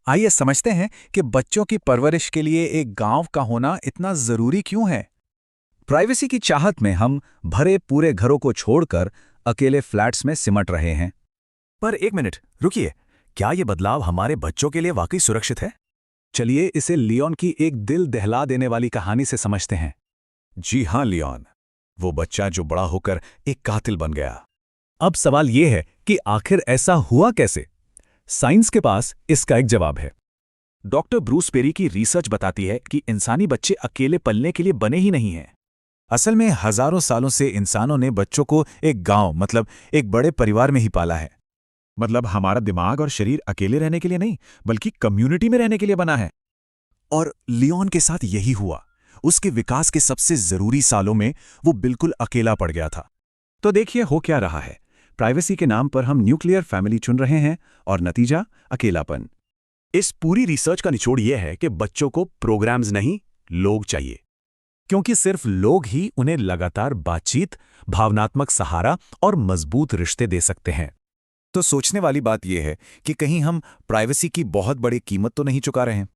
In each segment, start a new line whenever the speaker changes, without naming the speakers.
आइए समझते हैं कि बच्चों की परवरिश के लिए एक गांव का होना इतना जरूरी क्यों है। प्राइवेसी की चाहत में हम भरे पूरे घरों को छोड़कर अकेले फ्लैट्स में सिमट रहे हैं।
पर एक मिनट रुकिए, क्या ये बदलाव हमारे बच्चों के लिए वाकई सुरक्षित है?
चलिए इसे लियोन की एक दिल दहला देने वाली कहानी से समझते हैं।
जी हाँ, लियोन, वो बच्चा जो बड़ा होकर एक कातिल बन गया।
अब सवाल यह है कि आखिर ऐसा हुआ कैसे? साइंस के पास इसका एक जवाब है।
डॉक्टर ब्रूस पेरी की रिसर्च बताती है कि इंसानी बच्चे अकेले पलने के लिए बने ही नहीं हैं। असल में हजारों सालों से इंसानों ने बच्चों को एक गांव मतलब एक बड़े परिवार में ही पाला है। मतलब हमारा दिमाग और शरीर अकेले रहने के लिए नहीं, बल्कि कम्युनिटी में रहने के लिए बना है। और लियोन के साथ यही हुआ। उसके विकास के सबसे जरूरी सालों में वो बिल्कुल अकेला पड़ गया था। तो देखिए हो क्या रहा है। प्राइवेसी के नाम पर हम न्यूक्लियर फैमिली चुन रहे हैं और नतीजा अकेलापन। इस पूरी रिसर्च का निचोड़ यह है कि बच्चों को प्रोग्राम्स नहीं, लोग चाहिए। क्योंकि सिर्फ लोग ही उन्हें लगातार बातचीत, भावनात्मक सहारा और मजबूत रिश्ते दे सकते हैं। तो सोचने वाली बात यह है कि कहीं हम प्राइवेसी की बहुत बड़ी कीमत तो नहीं चुका रहे हैं।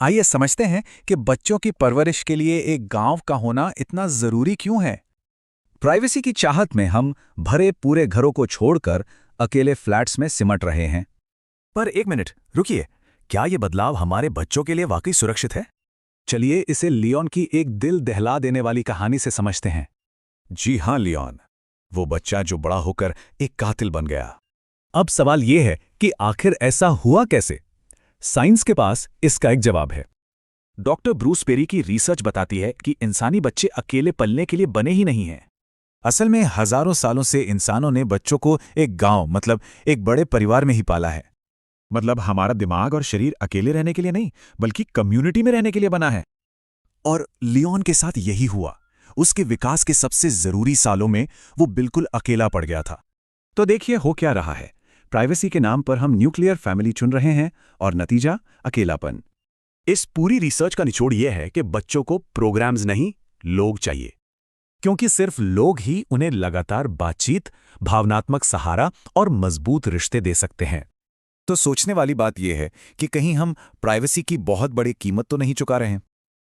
आइए समझते हैं कि बच्चों की परवरिश के लिए एक गांव का होना इतना जरूरी क्यों है। प्राइवेसी की चाहत में हम भरे पूरे घरों को छोड़कर अकेले फ्लैट्स में सिमट रहे हैं।
पर एक मिनट रुकिए, क्या ये बदलाव हमारे बच्चों के लिए वाकई सुरक्षित है?
चलिए इसे लियोन की एक दिल दहला देने वाली कहानी से समझते हैं।
जी हाँ, लियोन, वो बच्चा जो बड़ा होकर एक कातिल बन गया।
अब सवाल यह है कि आखिर ऐसा हुआ कैसे? साइंस के पास इसका एक जवाब है।
डॉक्टर ब्रूस पेरी की रिसर्च बताती है कि इंसानी बच्चे अकेले पलने के लिए बने ही नहीं हैं। असल में हजारों सालों से इंसानों ने बच्चों को एक गांव मतलब एक बड़े परिवार में ही पाला है। मतलब हमारा दिमाग और शरीर अकेले रहने के लिए नहीं, बल्कि कम्युनिटी में रहने के लिए बना है। और लियोन के साथ यही हुआ। उसके विकास के सबसे जरूरी सालों में वो बिल्कुल अकेला पड़ गया था। तो देखिए हो क्या रहा है। प्राइवेसी के नाम पर हम न्यूक्लियर फैमिली चुन रहे हैं और नतीजा अकेलापन। इस पूरी रिसर्च का निचोड़ यह है कि बच्चों को प्रोग्राम्स नहीं, लोग चाहिए। क्योंकि सिर्फ लोग ही उन्हें लगातार बातचीत, भावनात्मक सहारा और मजबूत रिश्ते दे सकते हैं। तो सोचने वाली बात यह है कि कहीं हम प्राइवेसी की बहुत बड़ी कीमत तो नहीं चुका रहे हैं।